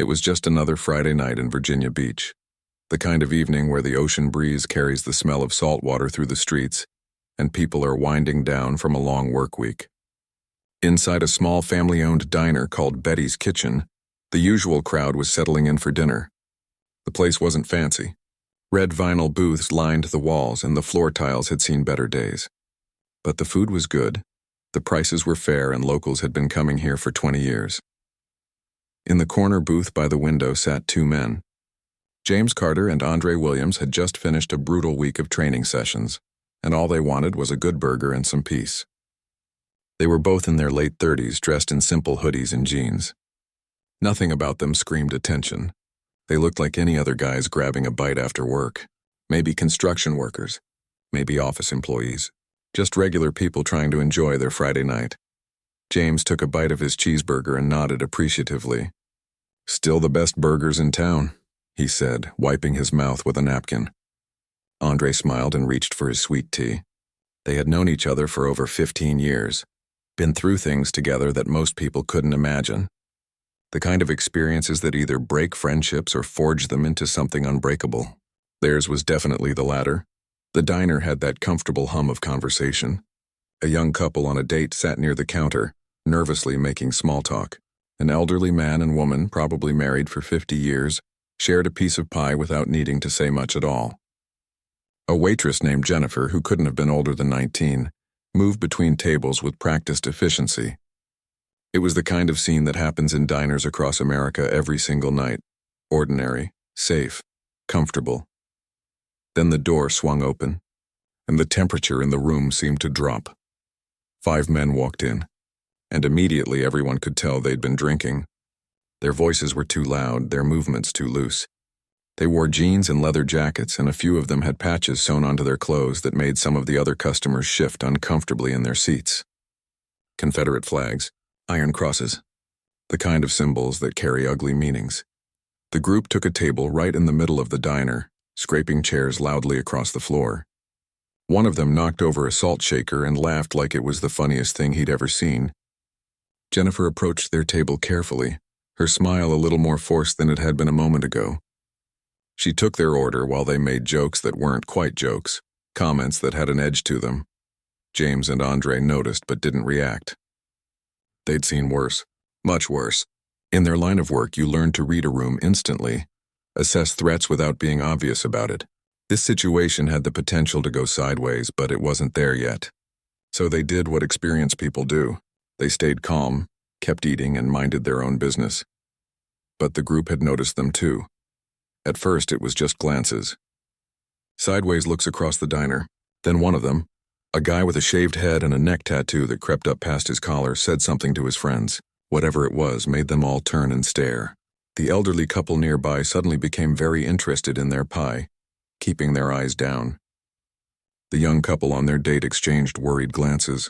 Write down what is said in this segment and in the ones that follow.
It was just another Friday night in Virginia Beach, the kind of evening where the ocean breeze carries the smell of salt water through the streets, and people are winding down from a long work week. Inside a small family-owned diner called Betty's Kitchen, the usual crowd was settling in for dinner. The place wasn't fancy. Red vinyl booths lined the walls, and the floor tiles had seen better days. But the food was good, the prices were fair, and locals had been coming here for 20 years. In the corner booth by the window sat two men. James Carter and Andre Williams had just finished a brutal week of training sessions, and all they wanted was a good burger and some peace. They were both in their late 30s, dressed in simple hoodies and jeans. Nothing about them screamed attention. They looked like any other guys grabbing a bite after work. Maybe construction workers, maybe office employees. Just regular people trying to enjoy their Friday night. James took a bite of his cheeseburger and nodded appreciatively. "Still the best burgers in town," he said, wiping his mouth with a napkin. Andre smiled and reached for his sweet tea. They had known each other for over 15 years, been through things together that most people couldn't imagine. The kind of experiences that either break friendships or forge them into something unbreakable. Theirs was definitely the latter. The diner had that comfortable hum of conversation. A young couple on a date sat near the counter, nervously making small talk. An elderly man and woman, probably married for 50 years, shared a piece of pie without needing to say much at all. A waitress named Jennifer, who couldn't have been older than 19, moved between tables with practiced efficiency. It was the kind of scene that happens in diners across America every single night. Ordinary, safe, comfortable. Then the door swung open, and the temperature in the room seemed to drop. 5 men walked in, and immediately everyone could tell they'd been drinking. Their voices were too loud, their movements too loose. They wore jeans and leather jackets, and a few of them had patches sewn onto their clothes that made some of the other customers shift uncomfortably in their seats. Confederate flags, iron crosses, the kind of symbols that carry ugly meanings. The group took a table right in the middle of the diner, scraping chairs loudly across the floor. One of them knocked over a salt shaker and laughed like it was the funniest thing he'd ever seen. Jennifer approached their table carefully, her smile a little more forced than it had been a moment ago. She took their order while they made jokes that weren't quite jokes, comments that had an edge to them. James and Andre noticed but didn't react. They'd seen worse, much worse. In their line of work, you learn to read a room instantly, assess threats without being obvious about it. This situation had the potential to go sideways, but it wasn't there yet. So they did what experienced people do. They stayed calm, kept eating, and minded their own business. But the group had noticed them too. At first, it was just glances. Sideways looks across the diner. Then one of them, a guy with a shaved head and a neck tattoo that crept up past his collar, said something to his friends. Whatever it was made them all turn and stare. The elderly couple nearby suddenly became very interested in their pie, keeping their eyes down. The young couple on their date exchanged worried glances.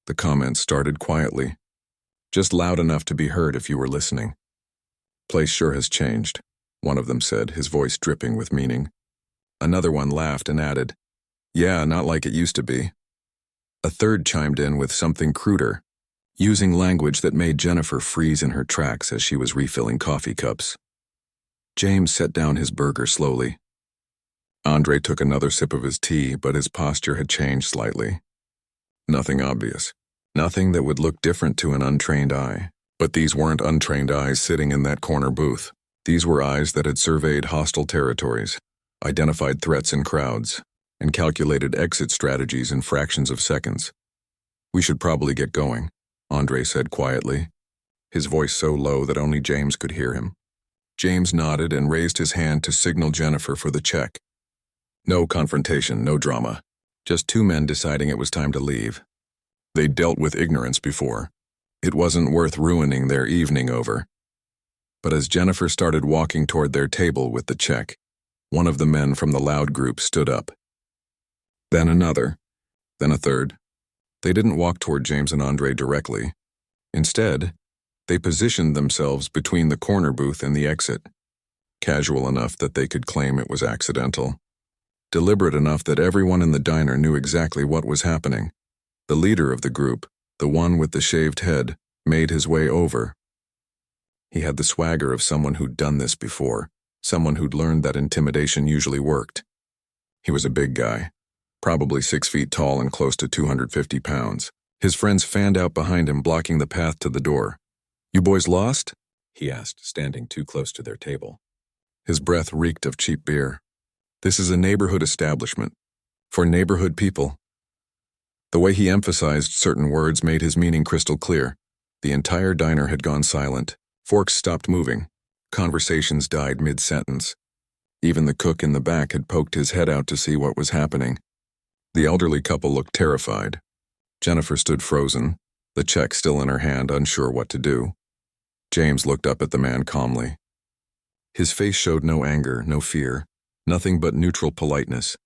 The comments started quietly, just loud enough to be heard if you were listening. "Place sure has changed," one of them said, his voice dripping with meaning. Another one laughed and added, "Yeah, not like it used to be." A third chimed in with something cruder, using language that made Jennifer freeze in her tracks as she was refilling coffee cups. James set down his burger slowly. Andre took another sip of his tea, but his posture had changed slightly. Nothing obvious. Nothing that would look different to an untrained eye. But these weren't untrained eyes sitting in that corner booth. These were eyes that had surveyed hostile territories, identified threats in crowds, and calculated exit strategies in fractions of seconds. "We should probably get going," Andre said quietly, his voice so low that only James could hear him. James nodded and raised his hand to signal Jennifer for the check. No confrontation, no drama. Just two men deciding it was time to leave. They'd dealt with ignorance before. It wasn't worth ruining their evening over. But as Jennifer started walking toward their table with the check, one of the men from the loud group stood up. Then another, then a third. They didn't walk toward James and Andre directly. Instead, they positioned themselves between the corner booth and the exit, casual enough that they could claim it was accidental, deliberate enough that everyone in the diner knew exactly what was happening. The leader of the group, the one with the shaved head, made his way over. He had the swagger of someone who'd done this before, someone who'd learned that intimidation usually worked. He was a big guy, probably 6 feet tall and close to 250 pounds. His friends fanned out behind him, blocking the path to the door. "You boys lost?" he asked, standing too close to their table. His breath reeked of cheap beer. "This is a neighborhood establishment. For neighborhood people." The way he emphasized certain words made his meaning crystal clear. The entire diner had gone silent. Forks stopped moving. Conversations died mid-sentence. Even the cook in the back had poked his head out to see what was happening. The elderly couple looked terrified. Jennifer stood frozen, the check still in her hand, unsure what to do. James looked up at the man calmly. His face showed no anger, no fear, nothing but neutral politeness.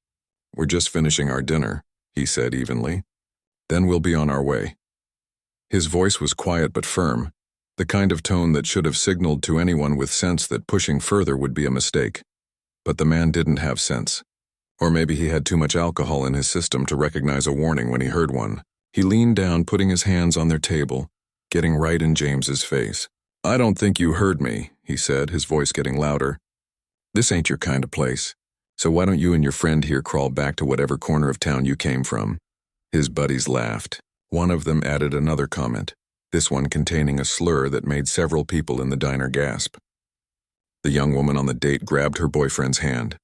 "We're just finishing our dinner," he said evenly. "Then we'll be on our way." His voice was quiet but firm, the kind of tone that should have signaled to anyone with sense that pushing further would be a mistake. But the man didn't have sense. Or maybe he had too much alcohol in his system to recognize a warning when he heard one. He leaned down, putting his hands on their table, getting right in James's face. "I don't think you heard me," he said, his voice getting louder. "This ain't your kind of place. So why don't you and your friend here crawl back to whatever corner of town you came from?" His buddies laughed. One of them added another comment, this one containing a slur that made several people in the diner gasp. The young woman on the date grabbed her boyfriend's hand.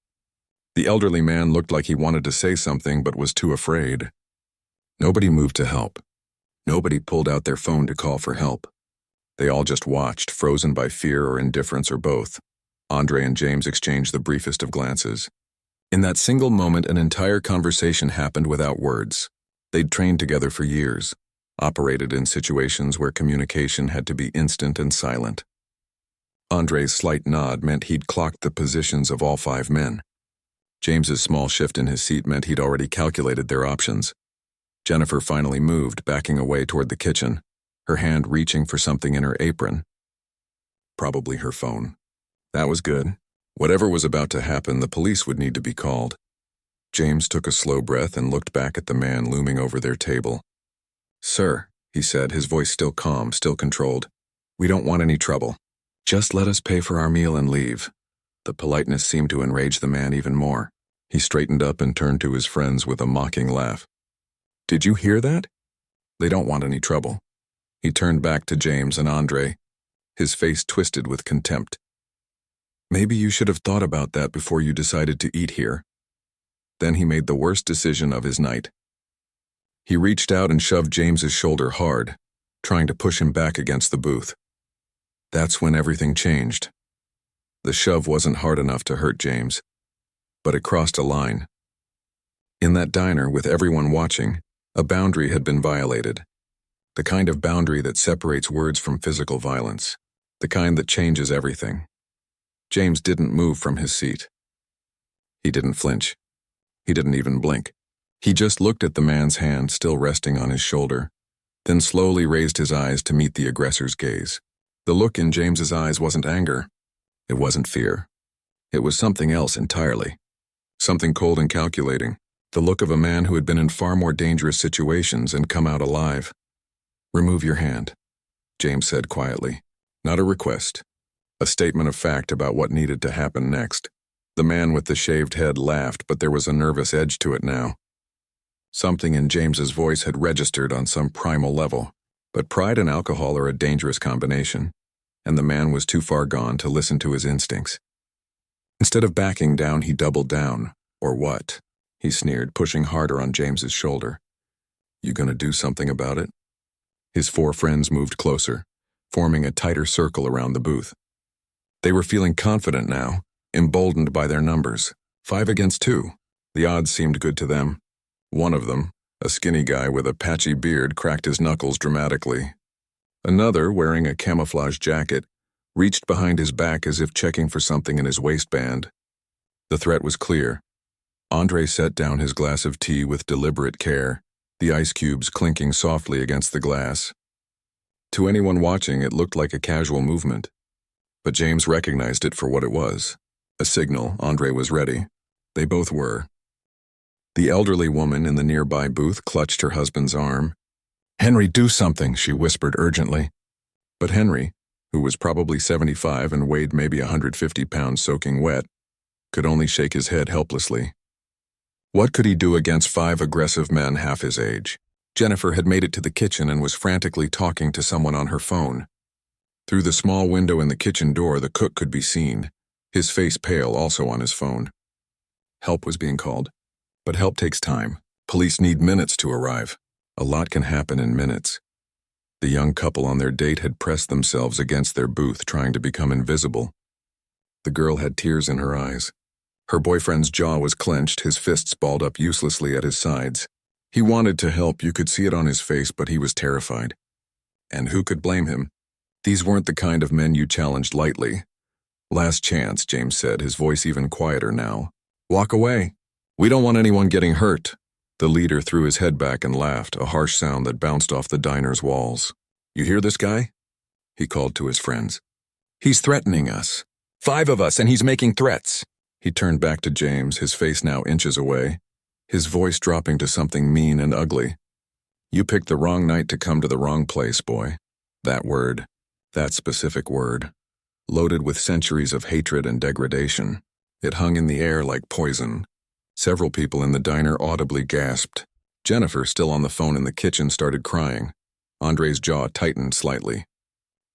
The elderly man looked like he wanted to say something but was too afraid. Nobody moved to help. Nobody pulled out their phone to call for help. They all just watched, frozen by fear or indifference or both. Andre and James exchanged the briefest of glances. In that single moment, an entire conversation happened without words. They'd trained together for years, operated in situations where communication had to be instant and silent. Andre's slight nod meant he'd clocked the positions of all 5 men. James's small shift in his seat meant he'd already calculated their options. Jennifer finally moved, backing away toward the kitchen, her hand reaching for something in her apron. Probably her phone. That was good. Whatever was about to happen, the police would need to be called. James took a slow breath and looked back at the man looming over their table. "Sir," he said, his voice still calm, still controlled, "we don't want any trouble. Just let us pay for our meal and leave." The politeness seemed to enrage the man even more. He straightened up and turned to his friends with a mocking laugh. "Did you hear that? They don't want any trouble." He turned back to James and Andre, his face twisted with contempt. "Maybe you should have thought about that before you decided to eat here." Then he made the worst decision of his night. He reached out and shoved James's shoulder hard, trying to push him back against the booth. That's when everything changed. The shove wasn't hard enough to hurt James, but it crossed a line. In that diner, with everyone watching, a boundary had been violated. The kind of boundary that separates words from physical violence. The kind that changes everything. James didn't move from his seat. He didn't flinch. He didn't even blink. He just looked at the man's hand still resting on his shoulder, then slowly raised his eyes to meet the aggressor's gaze. The look in James's eyes wasn't anger. It wasn't fear. It was something else entirely. Something cold and calculating. The look of a man who had been in far more dangerous situations and come out alive. "Remove your hand," James said quietly. Not a request. A statement of fact about what needed to happen next. The man with the shaved head laughed, but there was a nervous edge to it now. Something in James's voice had registered on some primal level, but pride and alcohol are a dangerous combination, and the man was too far gone to listen to his instincts. Instead of backing down, he doubled down. "Or what?" he sneered, pushing harder on James's shoulder. "You gonna do something about it?" His 4 friends moved closer, forming a tighter circle around the booth. They were feeling confident now, emboldened by their numbers. 5 against 2. The odds seemed good to them. One of them, a skinny guy with a patchy beard, cracked his knuckles dramatically. Another, wearing a camouflage jacket, reached behind his back as if checking for something in his waistband. The threat was clear. Andre set down his glass of tea with deliberate care, the ice cubes clinking softly against the glass. To anyone watching, it looked like a casual movement. But James recognized it for what it was. A signal. Andre was ready. They both were. The elderly woman in the nearby booth clutched her husband's arm. "Henry, do something," she whispered urgently. But Henry, who was probably 75 and weighed maybe 150 pounds soaking wet, could only shake his head helplessly. What could he do against 5 aggressive men half his age? Jennifer had made it to the kitchen and was frantically talking to someone on her phone. Through the small window in the kitchen door, the cook could be seen, his face pale, also on his phone. Help was being called. But help takes time. Police need minutes to arrive. A lot can happen in minutes. The young couple on their date had pressed themselves against their booth, trying to become invisible. The girl had tears in her eyes. Her boyfriend's jaw was clenched, his fists balled up uselessly at his sides. He wanted to help, you could see it on his face, but he was terrified. And who could blame him? These weren't the kind of men you challenged lightly. Last chance, James said, his voice even quieter now. Walk away. We don't want anyone getting hurt. The leader threw his head back and laughed, a harsh sound that bounced off the diner's walls. You hear this guy? He called to his friends. He's threatening us. 5 of us, and he's making threats. He turned back to James, his face now inches away, his voice dropping to something mean and ugly. You picked the wrong night to come to the wrong place, boy. That word, that specific word, loaded with centuries of hatred and degradation. It hung in the air like poison. Several people in the diner audibly gasped. Jennifer, still on the phone in the kitchen, started crying. Andre's jaw tightened slightly.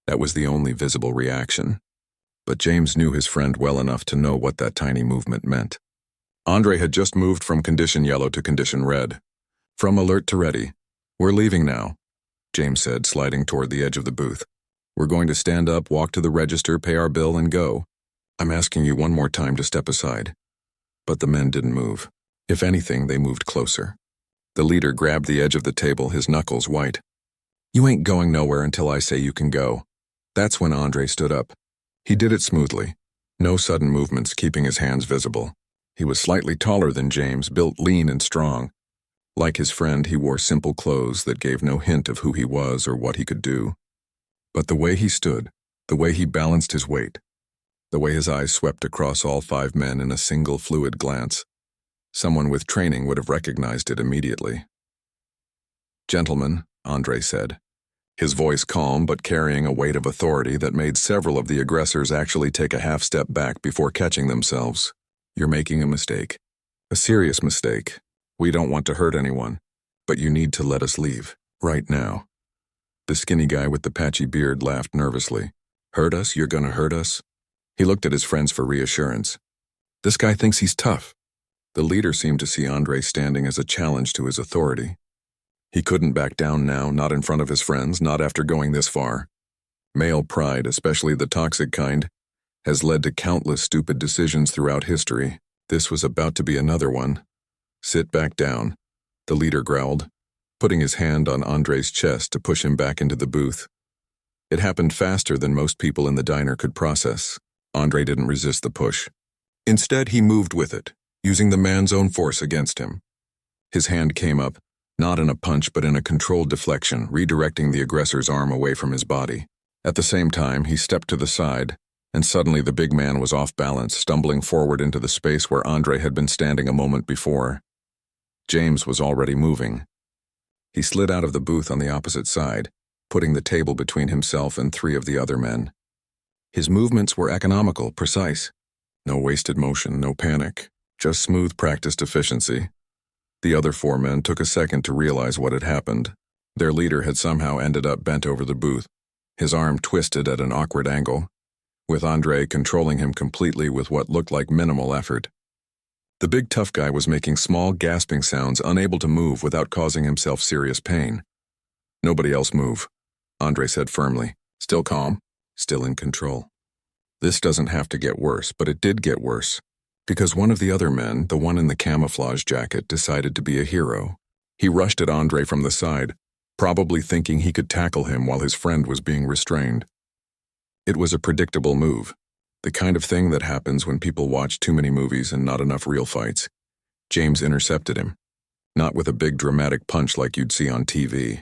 That was the only visible reaction. But James knew his friend well enough to know what that tiny movement meant. Andre had just moved from condition yellow to condition red. From alert to ready. We're leaving now, James said, sliding toward the edge of the booth. We're going to stand up, walk to the register, pay our bill, and go. I'm asking you one more time to step aside. But the men didn't move. If anything, they moved closer. The leader grabbed the edge of the table, his knuckles white. You ain't going nowhere until I say you can go. That's when Andre stood up. He did it smoothly. No sudden movements, keeping his hands visible. He was slightly taller than James, built lean and strong. Like his friend, he wore simple clothes that gave no hint of who he was or what he could do. But the way he stood, the way he balanced his weight, the way his eyes swept across all 5 men in a single fluid glance, someone with training would have recognized it immediately. Gentlemen, Andre said, his voice calm but carrying a weight of authority that made several of the aggressors actually take a half step back before catching themselves. You're making a mistake. A serious mistake. We don't want to hurt anyone, but you need to let us leave, right now. The skinny guy with the patchy beard laughed nervously. Hurt us? You're gonna hurt us? He looked at his friends for reassurance. This guy thinks he's tough. The leader seemed to see Andre standing as a challenge to his authority. He couldn't back down now, not in front of his friends, not after going this far. Male pride, especially the toxic kind, has led to countless stupid decisions throughout history. This was about to be another one. Sit back down, the leader growled, putting his hand on Andre's chest to push him back into the booth. It happened faster than most people in the diner could process. Andre didn't resist the push. Instead, he moved with it, using the man's own force against him. His hand came up, not in a punch but in a controlled deflection, redirecting the aggressor's arm away from his body. At the same time, he stepped to the side, and suddenly the big man was off balance, stumbling forward into the space where Andre had been standing a moment before. James was already moving. He slid out of the booth on the opposite side, putting the table between himself and 3 of the other men. His movements were economical, precise. No wasted motion, no panic, just smooth practiced efficiency. The other 4 men took a second to realize what had happened. Their leader had somehow ended up bent over the booth, his arm twisted at an awkward angle, with Andre controlling him completely with what looked like minimal effort. The big tough guy was making small, gasping sounds, unable to move without causing himself serious pain. Nobody else move, Andre said firmly, still calm, still in control. This doesn't have to get worse, but it did get worse. Because one of the other men, the one in the camouflage jacket, decided to be a hero. He rushed at Andre from the side, probably thinking he could tackle him while his friend was being restrained. It was a predictable move, the kind of thing that happens when people watch too many movies and not enough real fights. James intercepted him, not with a big dramatic punch like you'd see on TV.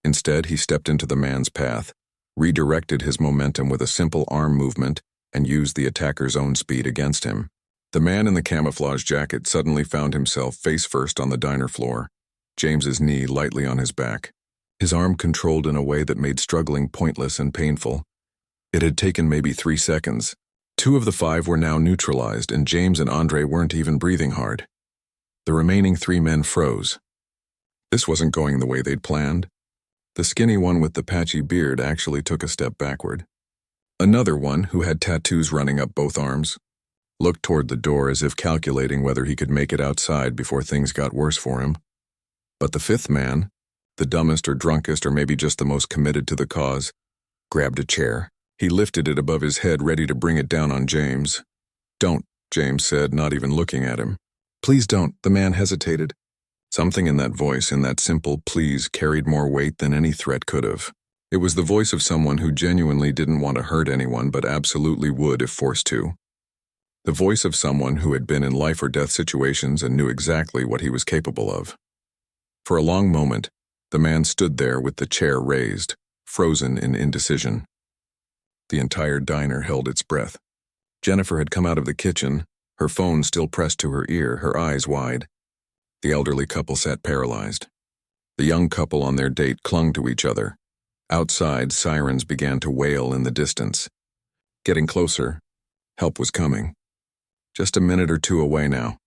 Instead, he stepped into the man's path, redirected his momentum with a simple arm movement, and used the attacker's own speed against him. The man in the camouflage jacket suddenly found himself face first on the diner floor, James's knee lightly on his back, his arm controlled in a way that made struggling pointless and painful. It had taken maybe 3 seconds. 2 of the 5 were now neutralized, and James and Andre weren't even breathing hard. The remaining 3 men froze. This wasn't going the way they'd planned. The skinny one with the patchy beard actually took a step backward. Another one, who had tattoos running up both arms, looked toward the door as if calculating whether he could make it outside before things got worse for him. But the 5th man, the dumbest or drunkest or maybe just the most committed to the cause, grabbed a chair. He lifted it above his head, ready to bring it down on James. "Don't," James said, not even looking at him. "Please don't," the man hesitated. Something in that voice, in that simple please, carried more weight than any threat could have. It was the voice of someone who genuinely didn't want to hurt anyone but absolutely would if forced to. The voice of someone who had been in life or death situations and knew exactly what he was capable of. For a long moment, the man stood there with the chair raised, frozen in indecision. The entire diner held its breath. Jennifer had come out of the kitchen, her phone still pressed to her ear, her eyes wide. The elderly couple sat paralyzed. The young couple on their date clung to each other. Outside, sirens began to wail in the distance. Getting closer, help was coming. Just a minute or 2 away now.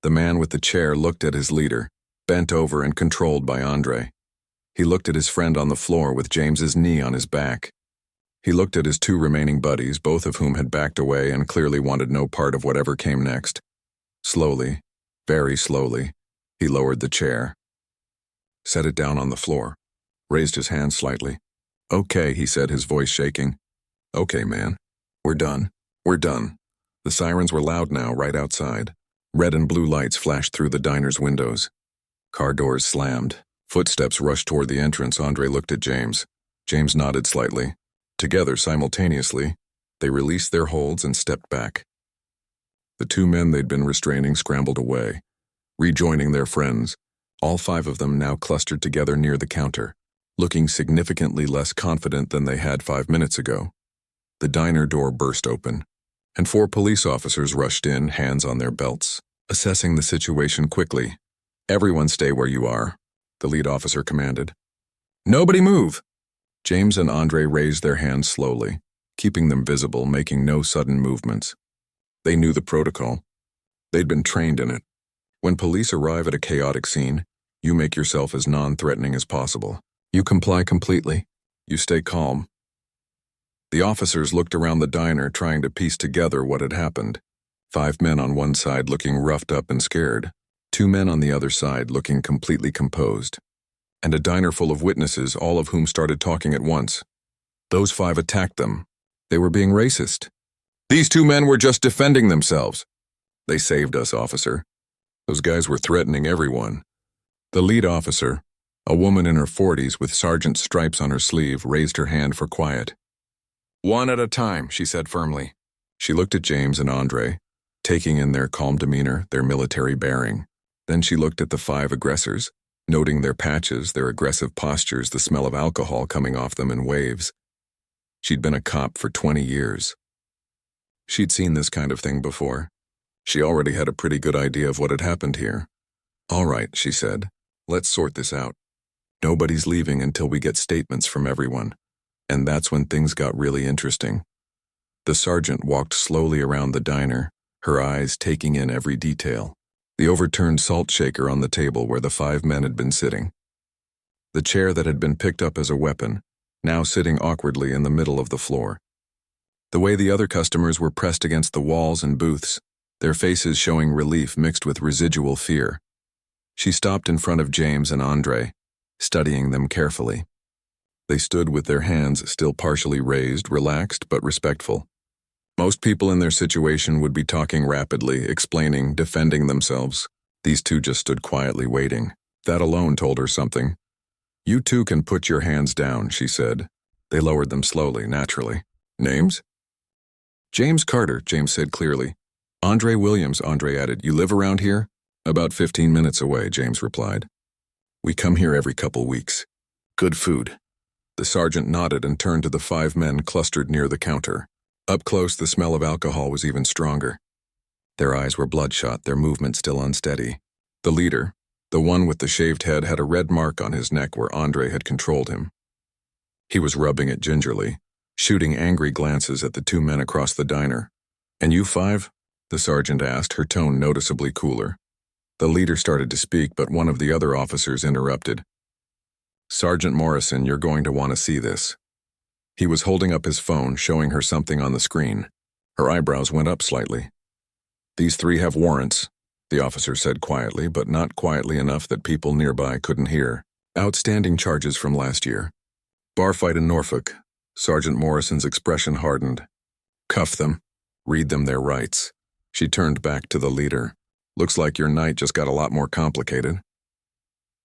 The man with the chair looked at his leader, bent over and controlled by Andre. He looked at his friend on the floor with James's knee on his back. He looked at his 2 remaining buddies, both of whom had backed away and clearly wanted no part of whatever came next. Slowly, very slowly, he lowered the chair. Set it down on the floor. Raised his hand slightly. "Okay," he said, his voice shaking. "Okay, man. We're done. We're done." The sirens were loud now, right outside. Red and blue lights flashed through the diner's windows. Car doors slammed. Footsteps rushed toward the entrance. Andre looked at James. James nodded slightly. Together, simultaneously, they released their holds and stepped back. The 2 men they'd been restraining scrambled away, rejoining their friends, all 5 of them now clustered together near the counter, looking significantly less confident than they had 5 minutes ago. The diner door burst open, and 4 police officers rushed in, hands on their belts, assessing the situation quickly. "Everyone stay where you are," the lead officer commanded. "Nobody move!" James and Andre raised their hands slowly, keeping them visible, making no sudden movements. They knew the protocol. They'd been trained in it. When police arrive at a chaotic scene, you make yourself as non-threatening as possible. You comply completely. You stay calm. The officers looked around the diner, trying to piece together what had happened. 5 men on one side looking roughed up and scared. 2 men on the other side looking completely composed. And a diner full of witnesses, all of whom started talking at once. Those 5 attacked them. They were being racist. "These 2 men were just defending themselves." "They saved us, officer. Those guys were threatening everyone." The lead officer, a woman in her 40s with sergeant stripes on her sleeve, raised her hand for quiet. "One at a time," she said firmly. She looked at James and Andre, taking in their calm demeanor, their military bearing. Then she looked at the 5 aggressors, noting their patches, their aggressive postures, the smell of alcohol coming off them in waves. She'd been a cop for 20 years. She'd seen this kind of thing before. She already had a pretty good idea of what had happened here. "All right," she said. "Let's sort this out. Nobody's leaving until we get statements from everyone." And that's when things got really interesting. The sergeant walked slowly around the diner, her eyes taking in every detail. The overturned salt shaker on the table where the 5 men had been sitting. The chair that had been picked up as a weapon, now sitting awkwardly in the middle of the floor. The way the other customers were pressed against the walls and booths, their faces showing relief mixed with residual fear. She stopped in front of James and Andre, studying them carefully. They stood with their hands still partially raised, relaxed but respectful. Most people in their situation would be talking rapidly, explaining, defending themselves. These 2 just stood quietly waiting. That alone told her something. "You 2 can put your hands down," she said. They lowered them slowly, naturally. "Names?" "James Carter," James said clearly. "Andre Williams," Andre added. "You live around here?" "About 15 minutes away," James replied. "We come here every couple weeks. Good food." The sergeant nodded and turned to the 5 men clustered near the counter. Up close, the smell of alcohol was even stronger. Their eyes were bloodshot, their movement still unsteady. The leader, the one with the shaved head, had a red mark on his neck where Andre had controlled him. He was rubbing it gingerly, shooting angry glances at the two men across the diner. "And you five?" the sergeant asked, her tone noticeably cooler. The leader started to speak, but one of the other officers interrupted. "Sergeant Morrison, you're going to want to see this." He was holding up his phone, showing her something on the screen. Her eyebrows went up slightly. "These three have warrants," the officer said quietly, but not quietly enough that people nearby couldn't hear. "Outstanding charges from last year. Bar fight in Norfolk." Sergeant Morrison's expression hardened. "Cuff them. Read them their rights." She turned back to the leader. "Looks like your night just got a lot more complicated."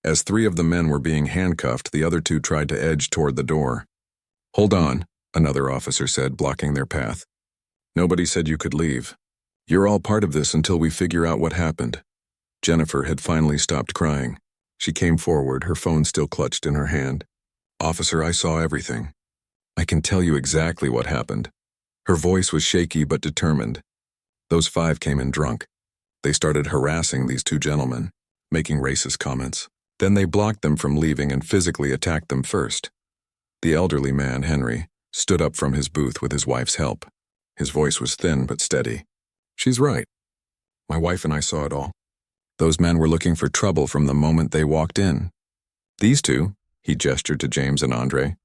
As three of the men were being handcuffed, the other two tried to edge toward the door. "Hold on," another officer said, blocking their path. "Nobody said you could leave. You're all part of this until we figure out what happened." Jennifer had finally stopped crying. She came forward, her phone still clutched in her hand. "Officer, I saw everything. I can tell you exactly what happened." Her voice was shaky but determined. "Those five came in drunk. They started harassing these two gentlemen, making racist comments. Then they blocked them from leaving and physically attacked them first. The elderly man, Henry, stood up from his booth with his wife's help. His voice was thin but steady. "She's right. My wife and I saw it all. Those men were looking for trouble from the moment they walked in. These two," he gestured to James and Andre,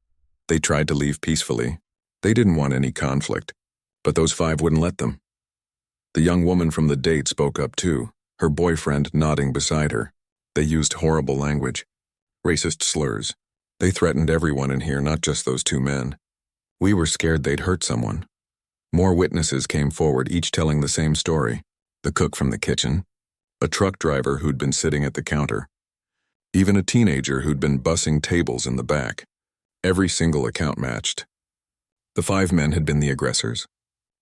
"they tried to leave peacefully. They didn't want any conflict, but those five wouldn't let them." The young woman from the date spoke up too, her boyfriend nodding beside her. "They used horrible language, racist slurs. They threatened everyone in here, not just those two men. We were scared they'd hurt someone." More witnesses came forward, each telling the same story. The cook from the kitchen, a truck driver who'd been sitting at the counter, even a teenager who'd been bussing tables in the back. Every single account matched. The five men had been the aggressors.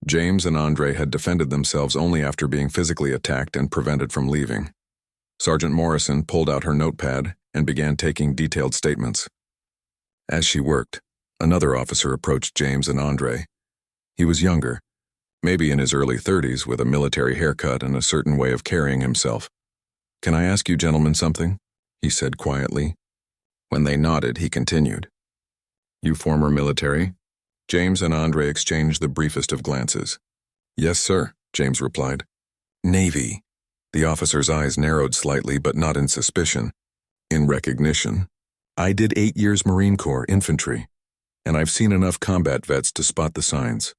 James and Andre had defended themselves only after being physically attacked and prevented from leaving. Sergeant Morrison pulled out her notepad and began taking detailed statements. As she worked, another officer approached James and Andre. He was younger, maybe in his early 30s, with a military haircut and a certain way of carrying himself. "Can I ask you gentlemen something?" he said quietly. When they nodded, he continued. "You former military?" James and Andre exchanged the briefest of glances. "Yes, sir," James replied. "Navy." The officer's eyes narrowed slightly, but not in suspicion. "In recognition. I did 8 years Marine Corps infantry, and I've seen enough combat vets to spot the signs.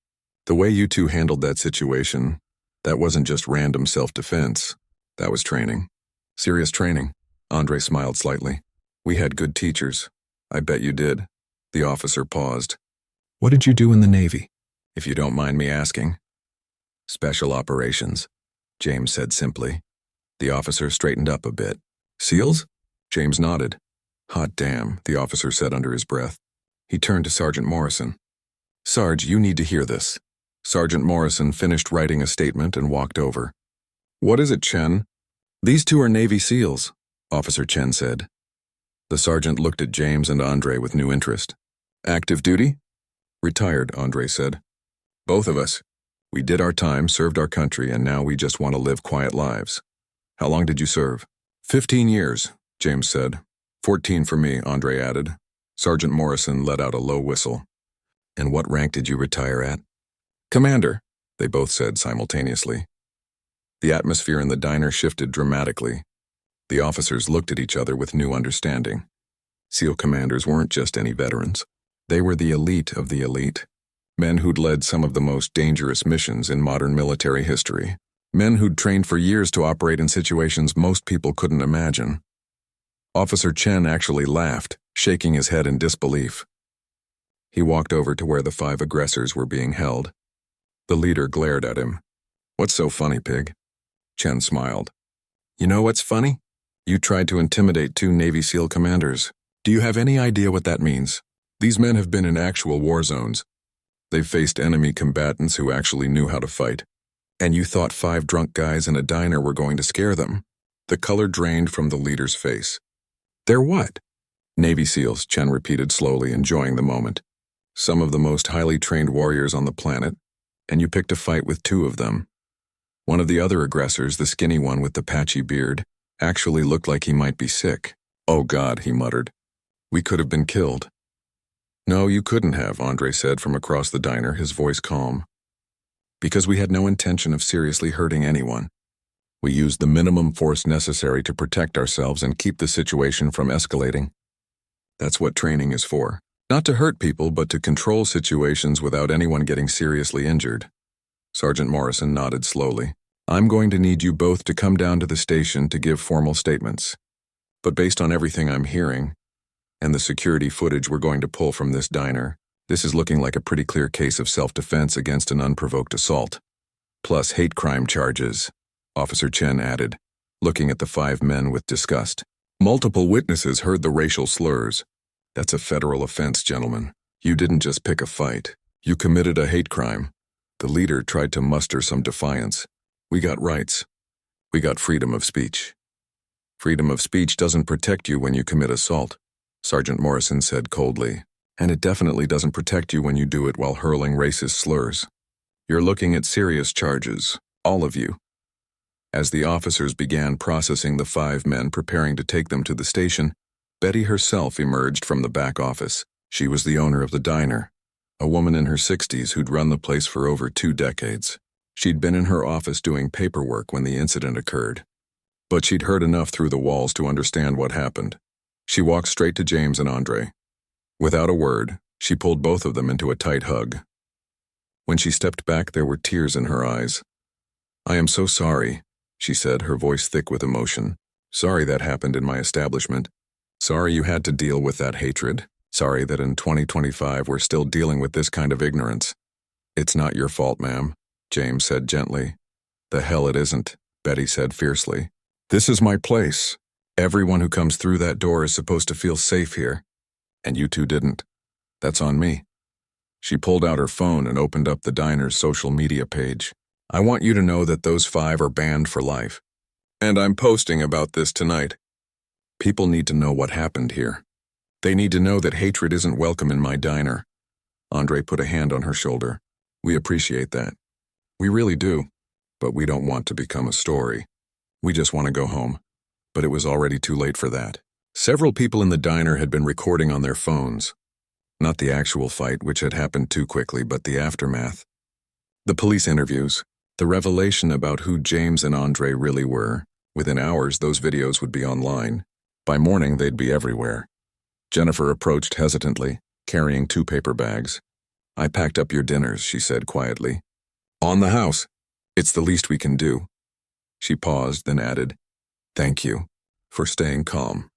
The way you two handled that situation, that wasn't just random self-defense. That was training. Serious training." Andre smiled slightly. "We had good teachers. I bet you did." The officer paused. "What did you do in the Navy, if you don't mind me asking?" "Special operations," James said simply. The officer straightened up a bit. "SEALs?" James nodded. "Hot damn," the officer said under his breath. He turned to Sergeant Morrison. "Sarge, you need to hear this." Sergeant Morrison finished writing a statement and walked over. "What is it, Chen?" "These two are Navy SEALs," Officer Chen said. The sergeant looked at James and Andre with new interest. "Active duty?" "Retired," Andre said. "Both of us. We did our time, served our country, and now we just want to live quiet lives." "How long did you serve?" 15 years, James said. 14 for me, Andre added. Sergeant Morrison let out a low whistle. "And what rank did you retire at?" "Commander," they both said simultaneously. The atmosphere in the diner shifted dramatically. The officers looked at each other with new understanding. SEAL commanders weren't just any veterans. They were the elite of the elite. Men who'd led some of the most dangerous missions in modern military history. Men who'd trained for years to operate in situations most people couldn't imagine. Officer Chen actually laughed, shaking his head in disbelief. He walked over to where the 5 aggressors were being held. The leader glared at him. "What's so funny, pig?" Chen smiled. "You know what's funny? You tried to intimidate 2 Navy SEAL commanders. Do you have any idea what that means? These men have been in actual war zones. They've faced enemy combatants who actually knew how to fight. And you thought 5 drunk guys in a diner were going to scare them." The color drained from the leader's face. "They're what?" "Navy SEALs," Chen repeated slowly, enjoying the moment. "Some of the most highly trained warriors on the planet, and you picked a fight with 2 of them. One of the other aggressors, the skinny one with the patchy beard, actually looked like he might be sick. Oh God, he muttered. We could have been killed." No, you couldn't have, Andre said from across the diner, his voice calm. Because we had no intention of seriously hurting anyone. We used the minimum force necessary to protect ourselves and keep the situation from escalating. That's what training is for. Not to hurt people, but to control situations without anyone getting seriously injured. Sergeant Morrison nodded slowly. I'm going to need you both to come down to the station to give formal statements. But based on everything I'm hearing, and the security footage we're going to pull from this diner, this is looking like a pretty clear case of self-defense against an unprovoked assault. Plus hate crime charges, Officer Chen added, looking at the 5 men with disgust. Multiple witnesses heard the racial slurs. That's a federal offense, gentlemen. You didn't just pick a fight. You committed a hate crime. The leader tried to muster some defiance. We got rights. We got freedom of speech. Freedom of speech doesn't protect you when you commit assault, Sergeant Morrison said coldly. And it definitely doesn't protect you when you do it while hurling racist slurs. You're looking at serious charges, all of you. As the officers began processing the 5 men preparing to take them to the station, Betty herself emerged from the back office. She was the owner of the diner, a woman in her 60s who'd run the place for over 2 decades. She'd been in her office doing paperwork when the incident occurred, but she'd heard enough through the walls to understand what happened. She walked straight to James and Andre. Without a word, she pulled both of them into a tight hug. When she stepped back, there were tears in her eyes. I am so sorry, she said, her voice thick with emotion. Sorry that happened in my establishment. Sorry you had to deal with that hatred. Sorry that in 2025 we're still dealing with this kind of ignorance. It's not your fault, ma'am, James said gently. The hell it isn't, Betty said fiercely. This is my place. Everyone who comes through that door is supposed to feel safe here. And you two didn't. That's on me. She pulled out her phone and opened up the diner's social media page. I want you to know that those 5 are banned for life. And I'm posting about this tonight. People need to know what happened here. They need to know that hatred isn't welcome in my diner. Andre put a hand on her shoulder. We appreciate that. We really do. But we don't want to become a story. We just want to go home. But it was already too late for that. Several people in the diner had been recording on their phones. Not the actual fight, which had happened too quickly, but the aftermath. The police interviews. The revelation about who James and Andre really were. Within hours, those videos would be online. By morning, they'd be everywhere. Jennifer approached hesitantly, carrying 2 paper bags. I packed up your dinners, she said quietly. On the house. It's the least we can do. She paused, then added, Thank you for staying calm,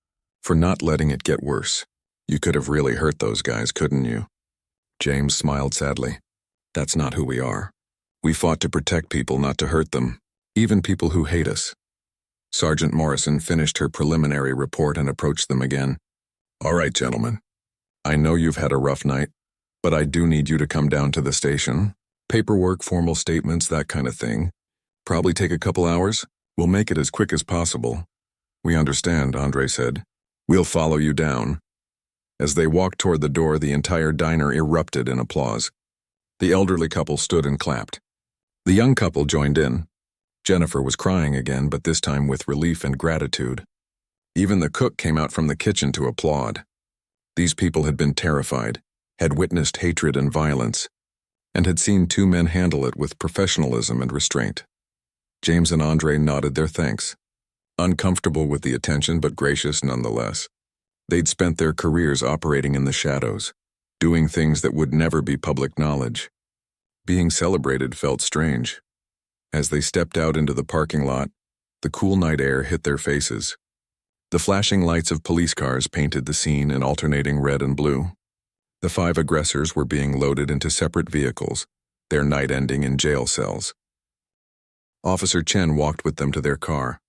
for not letting it get worse. You could have really hurt those guys, couldn't you? James smiled sadly. That's not who we are. We fought to protect people, not to hurt them, even people who hate us. Sergeant Morrison finished her preliminary report and approached them again. All right, gentlemen. I know you've had a rough night, but I do need you to come down to the station. Paperwork, formal statements, that kind of thing. Probably take a couple hours. We'll make it as quick as possible. We understand, Andre said. We'll follow you down. As they walked toward the door, the entire diner erupted in applause. The elderly couple stood and clapped. The young couple joined in. Jennifer was crying again, but this time with relief and gratitude. Even the cook came out from the kitchen to applaud. These people had been terrified, had witnessed hatred and violence, and had seen 2 men handle it with professionalism and restraint. James and Andre nodded their thanks, uncomfortable with the attention but gracious nonetheless. They'd spent their careers operating in the shadows, doing things that would never be public knowledge. Being celebrated felt strange. As they stepped out into the parking lot, the cool night air hit their faces. The flashing lights of police cars painted the scene in alternating red and blue. The 5 aggressors were being loaded into separate vehicles, their night ending in jail cells. Officer Chen walked with them to their car.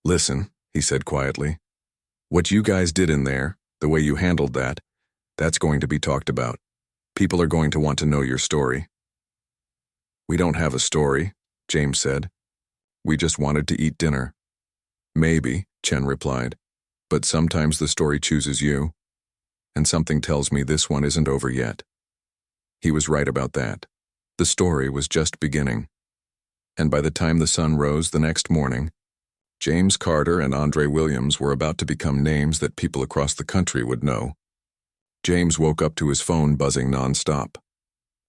Listen, he said quietly. What you guys did in there, the way you handled that, that's going to be talked about. People are going to want to know your story. We don't have a story, James said. We just wanted to eat dinner. Maybe, Chen replied, but sometimes the story chooses you. And something tells me this one isn't over yet. He was right about that. The story was just beginning. And by the time the sun rose the next morning, James Carter and Andre Williams were about to become names that people across the country would know. James woke up to his phone buzzing nonstop.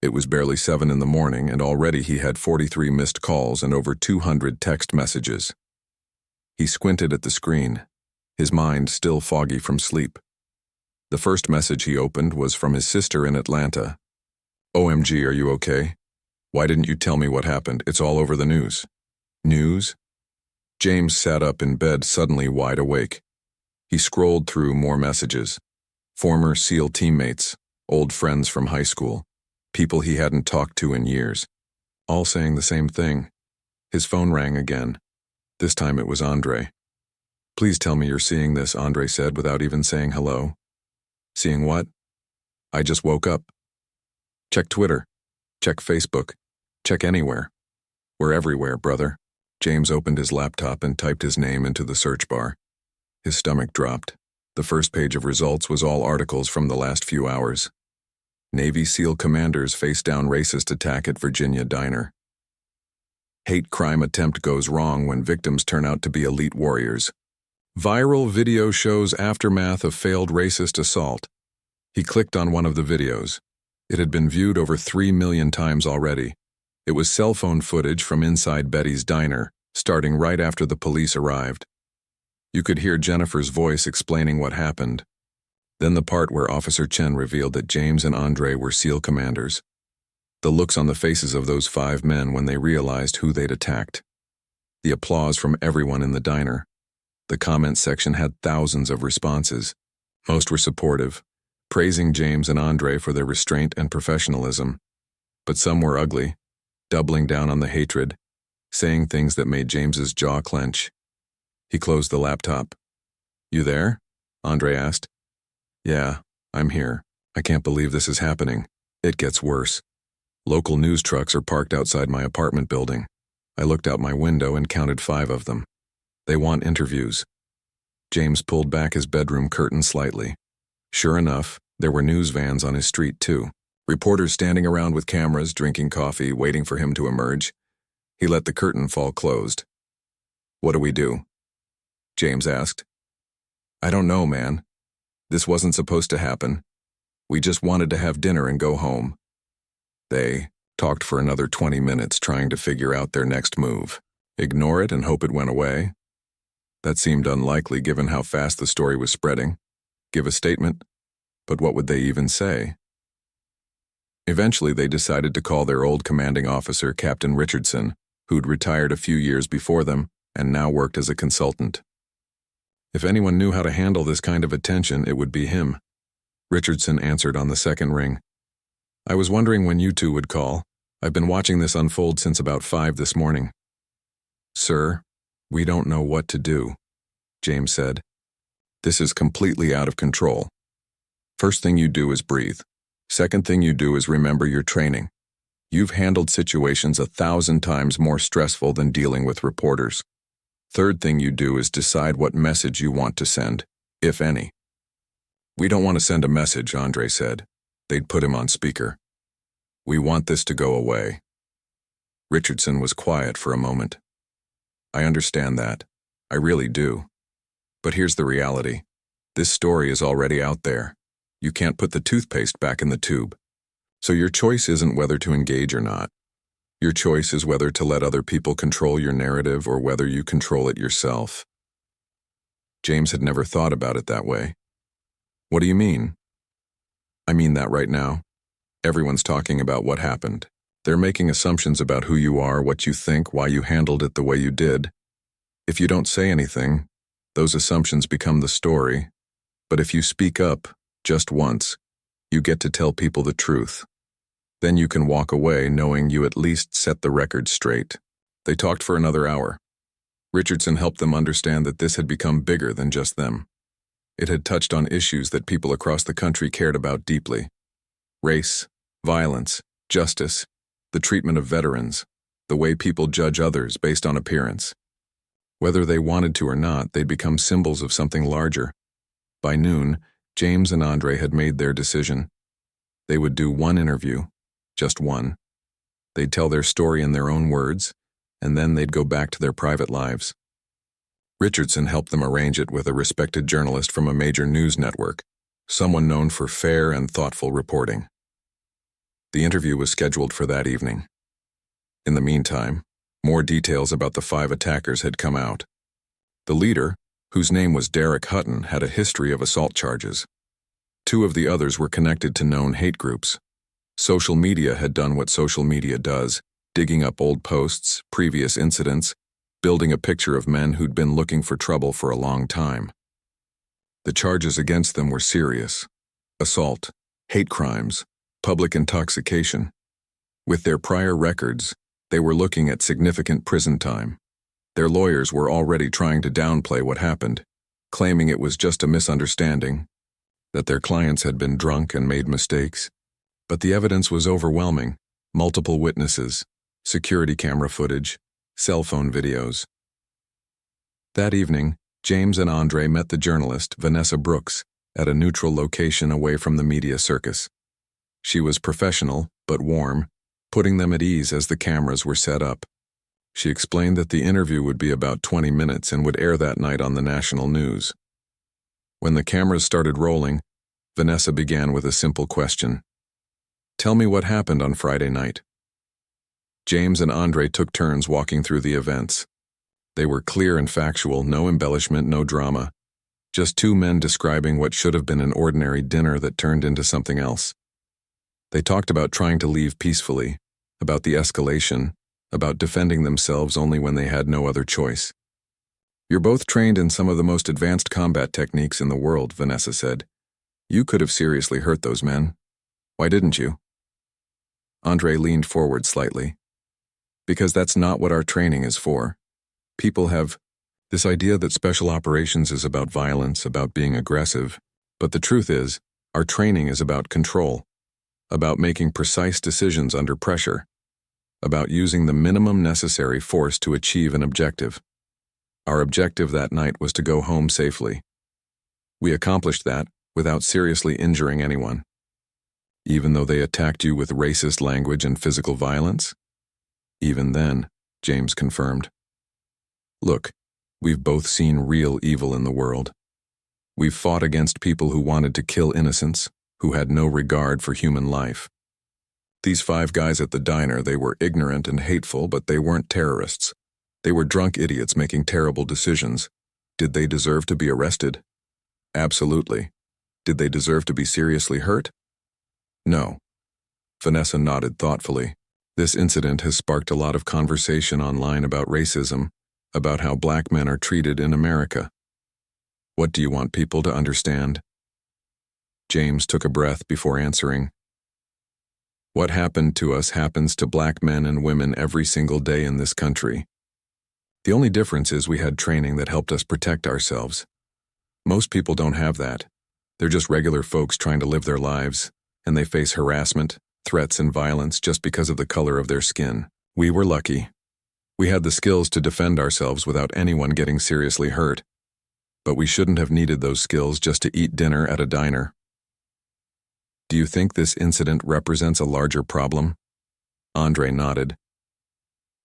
It was barely 7 in the morning, and already he had 43 missed calls and over 200 text messages. He squinted at the screen, his mind still foggy from sleep. The first message he opened was from his sister in Atlanta. "OMG, are you okay? Why didn't you tell me what happened? It's all over the news." News? James sat up in bed, suddenly wide awake. He scrolled through more messages. Former SEAL teammates, old friends from high school, people he hadn't talked to in years, all saying the same thing. His phone rang again. This time it was Andre. "Please tell me you're seeing this," Andre said without even saying hello. "Seeing what?" "I just woke up." "Check Twitter. Check Facebook. Check anywhere. We're everywhere, brother." James opened his laptop and typed his name into the search bar. His stomach dropped. The first page of results was all articles from the last few hours. Navy SEAL commanders face down racist attack at Virginia diner. Hate crime attempt goes wrong when victims turn out to be elite warriors. Viral video shows aftermath of failed racist assault. He clicked on one of the videos. It had been viewed over 3 million times already. It was cell phone footage from inside Betty's diner, starting right after the police arrived. You could hear Jennifer's voice explaining what happened. Then the part where Officer Chen revealed that James and Andre were SEAL commanders. The looks on the faces of those 5 men when they realized who they'd attacked. The applause from everyone in the diner. The comment section had thousands of responses. Most were supportive, praising James and Andre for their restraint and professionalism. But some were ugly, doubling down on the hatred, saying things that made James's jaw clench. He closed the laptop. "You there?" Andre asked. "Yeah, I'm here. I can't believe this is happening. It gets worse. Local news trucks are parked outside my apartment building. I looked out my window and counted 5 of them. They want interviews." James pulled back his bedroom curtain slightly. Sure enough, there were news vans on his street too. Reporters standing around with cameras, drinking coffee, waiting for him to emerge. He let the curtain fall closed. "What do we do?" James asked. "I don't know, man. This wasn't supposed to happen. We just wanted to have dinner and go home." They talked for another 20 minutes trying to figure out their next move. Ignore it and hope it went away? That seemed unlikely given how fast the story was spreading. Give a statement? But what would they even say? Eventually they decided to call their old commanding officer, Captain Richardson, who'd retired a few years before them and now worked as a consultant. If anyone knew how to handle this kind of attention, it would be him. Richardson answered on the second ring. "I was wondering when you two would call. I've been watching this unfold since about 5 this morning." "Sir, we don't know what to do," James said. "This is completely out of control. First thing you do is breathe. Second thing you do is remember your training. You've handled situations 1,000 times more stressful than dealing with reporters. Third thing you do is decide what message you want to send, if any." "We don't want to send a message," Andre said. They'd put him on speaker. "We want this to go away." Richardson was quiet for a moment. "I understand that. I really do. But here's the reality. This story is already out there. You can't put the toothpaste back in the tube. So your choice isn't whether to engage or not. Your choice is whether to let other people control your narrative or whether you control it yourself." James had never thought about it that way. "What do you mean?" "I mean that right now. Everyone's talking about what happened. They're making assumptions about who you are, what you think, why you handled it the way you did. If you don't say anything, those assumptions become the story. But if you speak up, just once, you get to tell people the truth. Then you can walk away knowing you at least set the record straight." They talked for another hour. Richardson helped them understand that this had become bigger than just them. It had touched on issues that people across the country cared about deeply. Race, violence, justice, the treatment of veterans, the way people judge others based on appearance. Whether they wanted to or not, they'd become symbols of something larger. By noon, James and Andre had made their decision. They would do one interview, just one. They'd tell their story in their own words, and then they'd go back to their private lives. Richardson helped them arrange it with a respected journalist from a major news network. someone known for fair and thoughtful reporting. The interview was scheduled for that evening. In the meantime, more details about the 5 attackers had come out. The leader, whose name was Derek Hutton, had a history of assault charges. 2 of the others were connected to known hate groups. Social media had done what social media does, digging up old posts, previous incidents, building a picture of men who'd been looking for trouble for a long time. The charges against them were serious: assault, hate crimes, public intoxication. With their prior records, they were looking at significant prison time. Their lawyers were already trying to downplay what happened, claiming it was just a misunderstanding, that their clients had been drunk and made mistakes. But the evidence was overwhelming: multiple witnesses, security camera footage, cell phone videos. That evening, James and Andre met the journalist, Vanessa Brooks, at a neutral location away from the media circus. She was professional, but warm, putting them at ease as the cameras were set up. She explained that the interview would be about 20 minutes and would air that night on the national news. When the cameras started rolling, Vanessa began with a simple question. "Tell me what happened on Friday night." James and Andre took turns walking through the events. They were clear and factual, no embellishment, no drama. Just 2 men describing what should have been an ordinary dinner that turned into something else. They talked about trying to leave peacefully, about the escalation, about defending themselves only when they had no other choice. "You're both trained in some of the most advanced combat techniques in the world," Vanessa said. "You could have seriously hurt those men. Why didn't you?" Andre leaned forward slightly. "Because that's not what our training is for. People have this idea that special operations is about violence, about being aggressive, but the truth is, our training is about control, about making precise decisions under pressure, about using the minimum necessary force to achieve an objective. Our objective that night was to go home safely. We accomplished that without seriously injuring anyone." "Even though they attacked you with racist language and physical violence?" "Even then," James confirmed. "Look, we've both seen real evil in the world. We've fought against people who wanted to kill innocents, who had no regard for human life. These 5 guys at the diner, they were ignorant and hateful, but they weren't terrorists. They were drunk idiots making terrible decisions. Did they deserve to be arrested? Absolutely. Did they deserve to be seriously hurt? No." Vanessa nodded thoughtfully. "This incident has sparked a lot of conversation online about racism, about how Black men are treated in America. What do you want people to understand?" James took a breath before answering. "What happened to us happens to Black men and women every single day in this country. The only difference is we had training that helped us protect ourselves. Most people don't have that. They're just regular folks trying to live their lives, and they face harassment, threats, and violence just because of the color of their skin. We were lucky. We had the skills to defend ourselves without anyone getting seriously hurt. But we shouldn't have needed those skills just to eat dinner at a diner." "Do you think this incident represents a larger problem?" Andre nodded.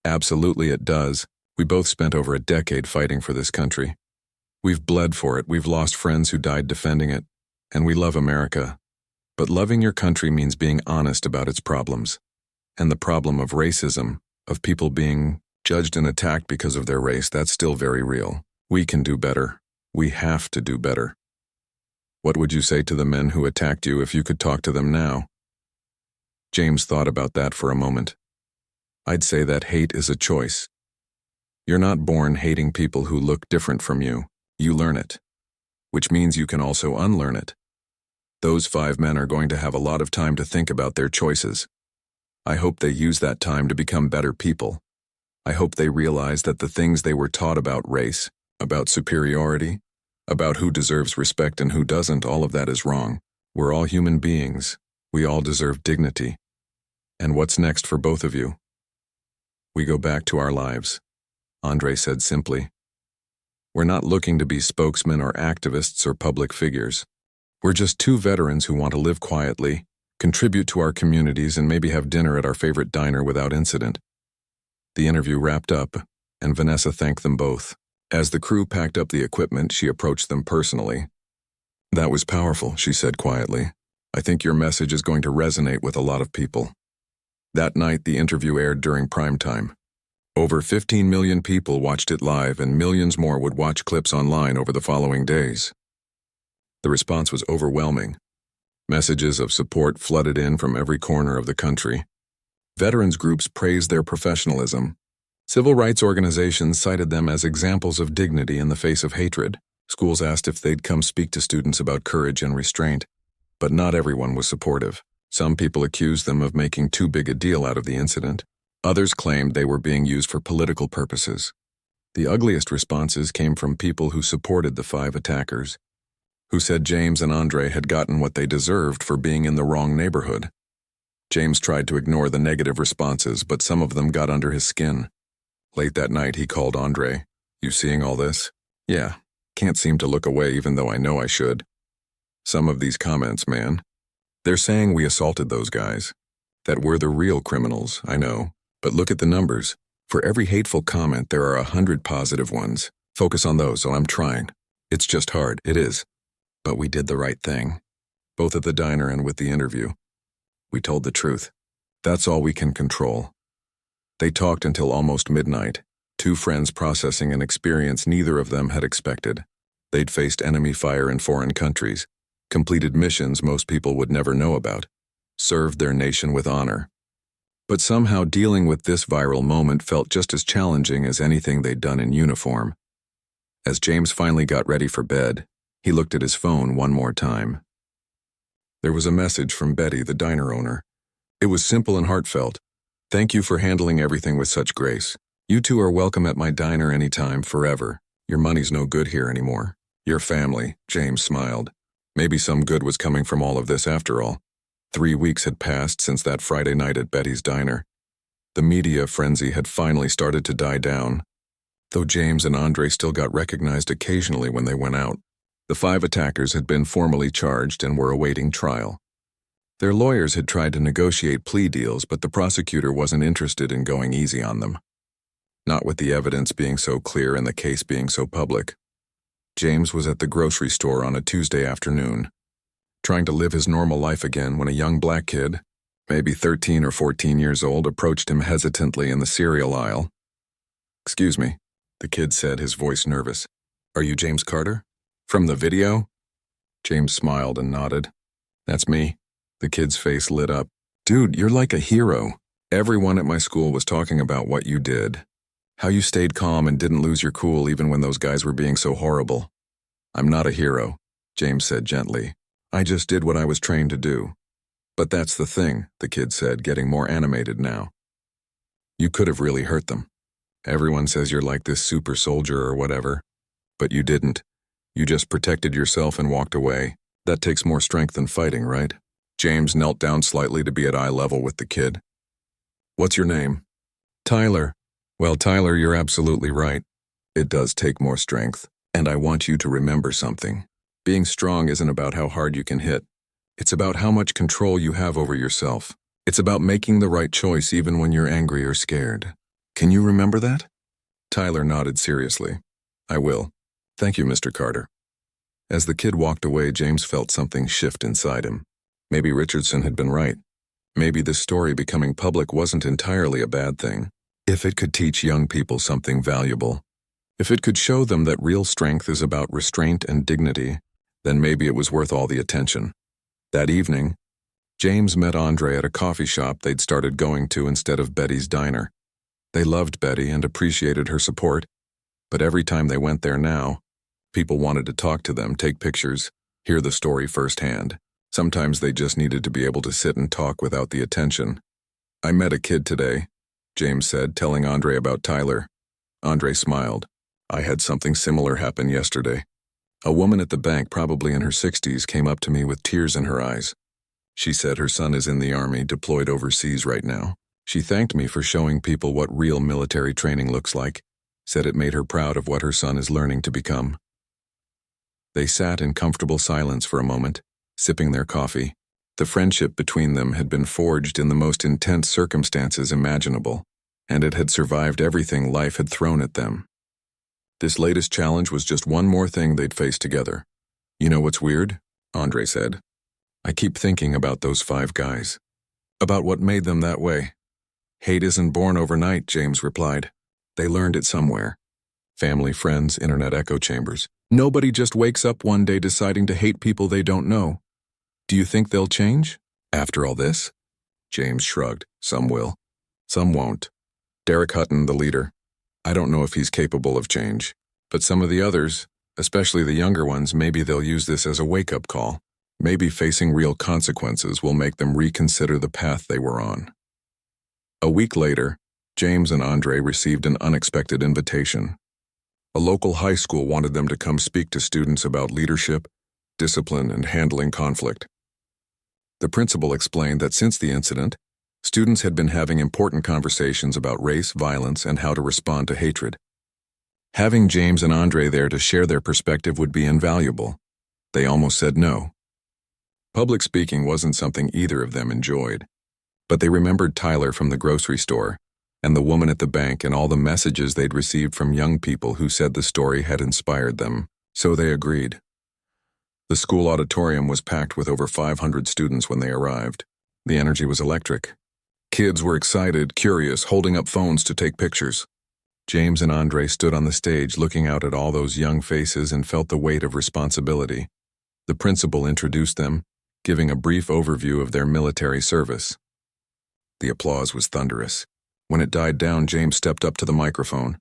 "Absolutely it does. We both spent over a decade fighting for this country. We've bled for it, we've lost friends who died defending it, and we love America. But loving your country means being honest about its problems. And the problem of racism, of people being judged and attacked because of their race, that's still very real. We can do better. We have to do better." "What would you say to the men who attacked you if you could talk to them now?" James thought about that for a moment. "I'd say that hate is a choice. You're not born hating people who look different from you. You learn it, which means you can also unlearn it. Those 5 men are going to have a lot of time to think about their choices. I hope they use that time to become better people. I hope they realize that the things they were taught about race, about superiority, about who deserves respect and who doesn't, all of that is wrong. We're all human beings. We all deserve dignity. And what's next for both of you?" "We go back to our lives," Andre said simply. "We're not looking to be spokesmen or activists or public figures. We're just 2 veterans who want to live quietly, contribute to our communities, and maybe have dinner at our favorite diner without incident." The interview wrapped up, and Vanessa thanked them both. As the crew packed up the equipment, she approached them personally. That was powerful, she said quietly. I think your message is going to resonate with a lot of people. That night, the interview aired during prime time. Over 15 million people watched it live, and millions more would watch clips online over the following days. The response was overwhelming. Messages of support flooded in from every corner of the country. Veterans groups praised their professionalism. Civil rights organizations cited them as examples of dignity in the face of hatred. Schools asked if they'd come speak to students about courage and restraint. But not everyone was supportive. Some people accused them of making too big a deal out of the incident. Others claimed they were being used for political purposes. The ugliest responses came from people who supported the 5 attackers, who said James and Andre had gotten what they deserved for being in the wrong neighborhood. James tried to ignore the negative responses, but some of them got under his skin. Late that night, he called Andre. You seeing all this? Yeah. Can't seem to look away even though I know I should. Some of these comments, man. They're saying we assaulted those guys. That we're the real criminals, I know. But look at the numbers. For every hateful comment, there are 100 positive ones. Focus on those, so I'm trying. It's just hard, it is. But we did the right thing. Both at the diner and with the interview. We told the truth. That's all we can control. They talked until almost midnight, 2 friends processing an experience neither of them had expected. They'd faced enemy fire in foreign countries, completed missions most people would never know about, served their nation with honor. But somehow dealing with this viral moment felt just as challenging as anything they'd done in uniform. As James finally got ready for bed, he looked at his phone one more time. There was a message from Betty, the diner owner. It was simple and heartfelt. Thank you for handling everything with such grace. You two are welcome at my diner anytime, forever. Your money's no good here anymore. Your family, James smiled. Maybe some good was coming from all of this after all. 3 weeks had passed since that Friday night at Betty's diner. The media frenzy had finally started to die down. Though James and Andre still got recognized occasionally when they went out, the 5 attackers had been formally charged and were awaiting trial. Their lawyers had tried to negotiate plea deals, but the prosecutor wasn't interested in going easy on them. Not with the evidence being so clear and the case being so public. James was at the grocery store on a Tuesday afternoon, trying to live his normal life again when a young black kid, maybe 13 or 14 years old, approached him hesitantly in the cereal aisle. Excuse me, the kid said, his voice nervous. Are you James Carter? From the video? James smiled and nodded. That's me. The kid's face lit up. Dude, you're like a hero. Everyone at my school was talking about what you did. How you stayed calm and didn't lose your cool even when those guys were being so horrible. I'm not a hero, James said gently. I just did what I was trained to do. But that's the thing, the kid said, getting more animated now. You could have really hurt them. Everyone says you're like this super soldier or whatever. But you didn't. You just protected yourself and walked away. That takes more strength than fighting, right? James knelt down slightly to be at eye level with the kid. What's your name? Tyler. Well, Tyler, you're absolutely right. It does take more strength. And I want you to remember something. Being strong isn't about how hard you can hit. It's about how much control you have over yourself. It's about making the right choice even when you're angry or scared. Can you remember that? Tyler nodded seriously. I will. Thank you, Mr. Carter. As the kid walked away, James felt something shift inside him. Maybe Richardson had been right. Maybe this story becoming public wasn't entirely a bad thing. If it could teach young people something valuable, if it could show them that real strength is about restraint and dignity, then maybe it was worth all the attention. That evening, James met Andre at a coffee shop they'd started going to instead of Betty's diner. They loved Betty and appreciated her support, but every time they went there now, people wanted to talk to them, take pictures, hear the story firsthand. Sometimes they just needed to be able to sit and talk without the attention. I met a kid today, James said, telling Andre about Tyler. Andre smiled. I had something similar happen yesterday. A woman at the bank, probably in her 60s, came up to me with tears in her eyes. She said her son is in the army, deployed overseas right now. She thanked me for showing people what real military training looks like, said it made her proud of what her son is learning to become. They sat in comfortable silence for a moment, sipping their coffee. The friendship between them had been forged in the most intense circumstances imaginable, and it had survived everything life had thrown at them. This latest challenge was just one more thing they'd face together. You know what's weird? Andre said. I keep thinking about those 5 guys. About what made them that way. Hate isn't born overnight, James replied. They learned it somewhere. Family, friends, internet echo chambers. Nobody just wakes up one day deciding to hate people they don't know. Do you think they'll change? After all this? James shrugged. Some will. Some won't. Derek Hutton, the leader. I don't know if he's capable of change. But some of the others, especially the younger ones, maybe they'll use this as a wake-up call. Maybe facing real consequences will make them reconsider the path they were on. A week later, James and Andre received an unexpected invitation. A local high school wanted them to come speak to students about leadership, discipline, and handling conflict. The principal explained that since the incident, students had been having important conversations about race, violence, and how to respond to hatred. Having James and Andre there to share their perspective would be invaluable. They almost said no. Public speaking wasn't something either of them enjoyed, but they remembered Tyler from the grocery store, and the woman at the bank, and all the messages they'd received from young people who said the story had inspired them, so they agreed. The school auditorium was packed with over 500 students when they arrived. The energy was electric. Kids were excited, curious, holding up phones to take pictures. James and Andre stood on the stage looking out at all those young faces and felt the weight of responsibility. The principal introduced them, giving a brief overview of their military service. The applause was thunderous. When it died down, James stepped up to the microphone.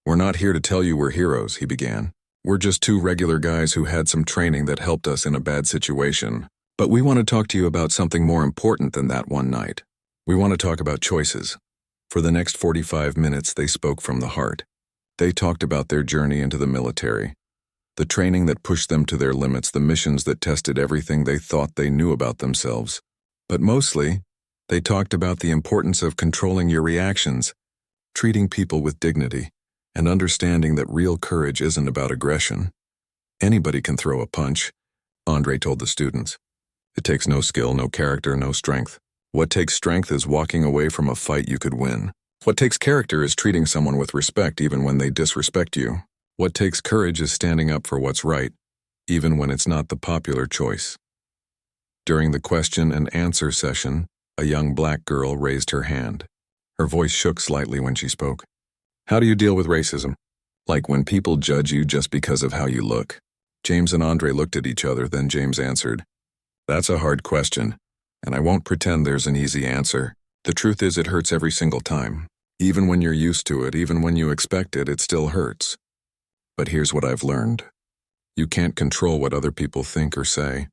We're not here to tell you we're heroes, he began. We're just 2 regular guys who had some training that helped us in a bad situation. But we want to talk to you about something more important than that one night. We want to talk about choices. For the next 45 minutes, they spoke from the heart. They talked about their journey into the military, the training that pushed them to their limits, the missions that tested everything they thought they knew about themselves. But mostly, they talked about the importance of controlling your reactions, treating people with dignity, and understanding that real courage isn't about aggression. Anybody can throw a punch, Andre told the students. It takes no skill, no character, no strength. What takes strength is walking away from a fight you could win. What takes character is treating someone with respect even when they disrespect you. What takes courage is standing up for what's right, even when it's not the popular choice. During the question and answer session, a young black girl raised her hand. Her voice shook slightly when she spoke. How do you deal with racism? Like when people judge you just because of how you look. James and Andre looked at each other, then James answered. That's a hard question, and I won't pretend there's an easy answer. The truth is it hurts every single time. Even when you're used to it, even when you expect it, it still hurts. But here's what I've learned. You can't control what other people think or say.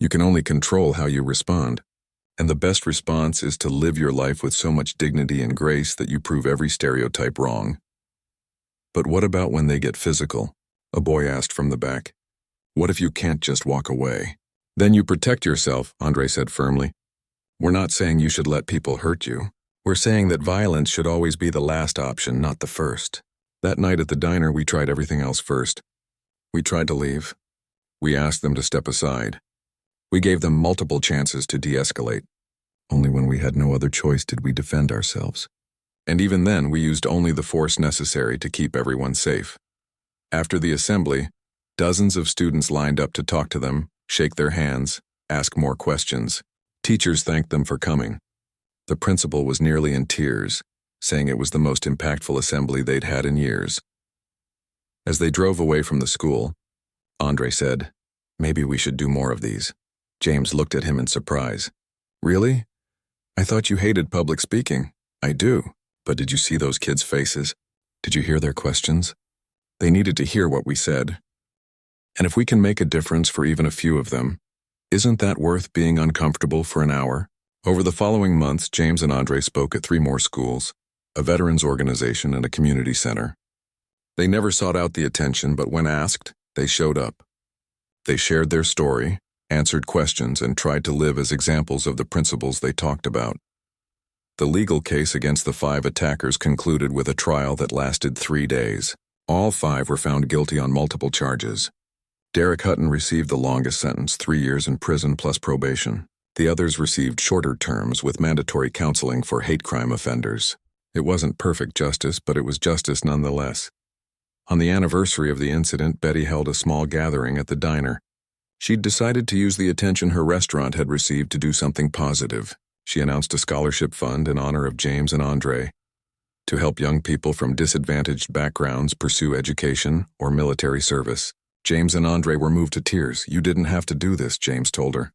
You can only control how you respond. And the best response is to live your life with so much dignity and grace that you prove every stereotype wrong. But what about when they get physical? A boy asked from the back. What if you can't just walk away? Then you protect yourself, Andre said firmly. We're not saying you should let people hurt you. We're saying that violence should always be the last option, not the first. That night at the diner, we tried everything else first. We tried to leave. We asked them to step aside. We gave them multiple chances to de-escalate. Only when we had no other choice did we defend ourselves. And even then, we used only the force necessary to keep everyone safe. After the assembly, dozens of students lined up to talk to them, shake their hands, ask more questions. Teachers thanked them for coming. The principal was nearly in tears, saying it was the most impactful assembly they'd had in years. As they drove away from the school, Andre said, Maybe we should do more of these. James looked at him in surprise. Really? I thought you hated public speaking. I do. But did you see those kids' faces? Did you hear their questions? They needed to hear what we said. And if we can make a difference for even a few of them, isn't that worth being uncomfortable for an hour? Over the following months, James and Andre spoke at 3 more schools, a veterans organization and a community center. They never sought out the attention, but when asked, they showed up. They shared their story, answered questions, and tried to live as examples of the principles they talked about. The legal case against the 5 attackers concluded with a trial that lasted 3 days. All 5 were found guilty on multiple charges. Derek Hutton received the longest sentence, 3 years in prison plus probation. The others received shorter terms with mandatory counseling for hate crime offenders. It wasn't perfect justice, but it was justice nonetheless. On the anniversary of the incident, Betty held a small gathering at the diner. She'd decided to use the attention her restaurant had received to do something positive. She announced a scholarship fund in honor of James and Andre to help young people from disadvantaged backgrounds pursue education or military service. James and Andre were moved to tears. "You didn't have to do this," James told her.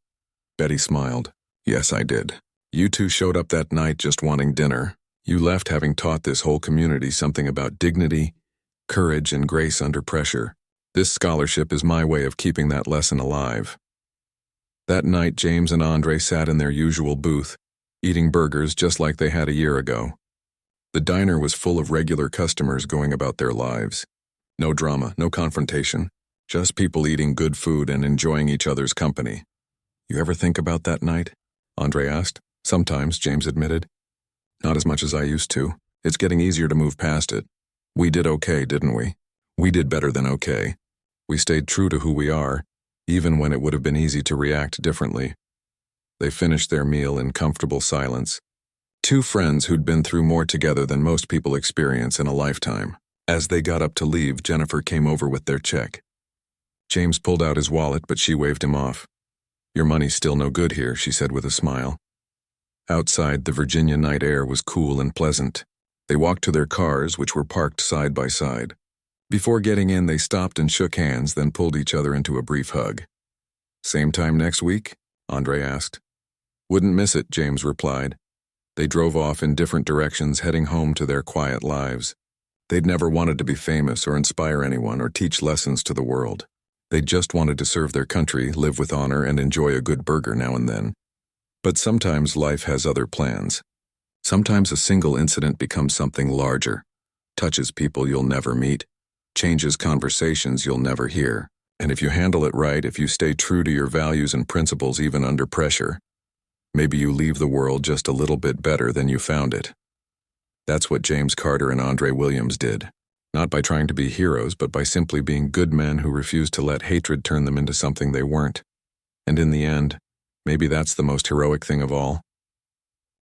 Betty smiled. "Yes, I did. You two showed up that night just wanting dinner. You left having taught this whole community something about dignity, courage, and grace under pressure. This scholarship is my way of keeping that lesson alive." That night, James and Andre sat in their usual booth, eating burgers just like they had a year ago. The diner was full of regular customers going about their lives. No drama, no confrontation, just people eating good food and enjoying each other's company. "You ever think about that night?" Andre asked. "Sometimes," James admitted. "Not as much as I used to. It's getting easier to move past it. We did okay, didn't we? We did better than okay. We stayed true to who we are, even when it would have been easy to react differently." They finished their meal in comfortable silence. Two friends who'd been through more together than most people experience in a lifetime. As they got up to leave, Jennifer came over with their check. James pulled out his wallet, but she waved him off. "Your money's still no good here," she said with a smile. Outside, the Virginia night air was cool and pleasant. They walked to their cars, which were parked side by side. Before getting in, they stopped and shook hands, then pulled each other into a brief hug. "Same time next week?" Andre asked. "Wouldn't miss it," James replied. They drove off in different directions, heading home to their quiet lives. They'd never wanted to be famous or inspire anyone or teach lessons to the world. They just wanted to serve their country, live with honor, and enjoy a good burger now and then. But sometimes life has other plans. Sometimes a single incident becomes something larger, touches people you'll never meet, changes conversations you'll never hear. And if you handle it right, if you stay true to your values and principles even under pressure, maybe you leave the world just a little bit better than you found it. That's what James Carter and Andre Williams did. Not by trying to be heroes, but by simply being good men who refused to let hatred turn them into something they weren't. And in the end, maybe that's the most heroic thing of all.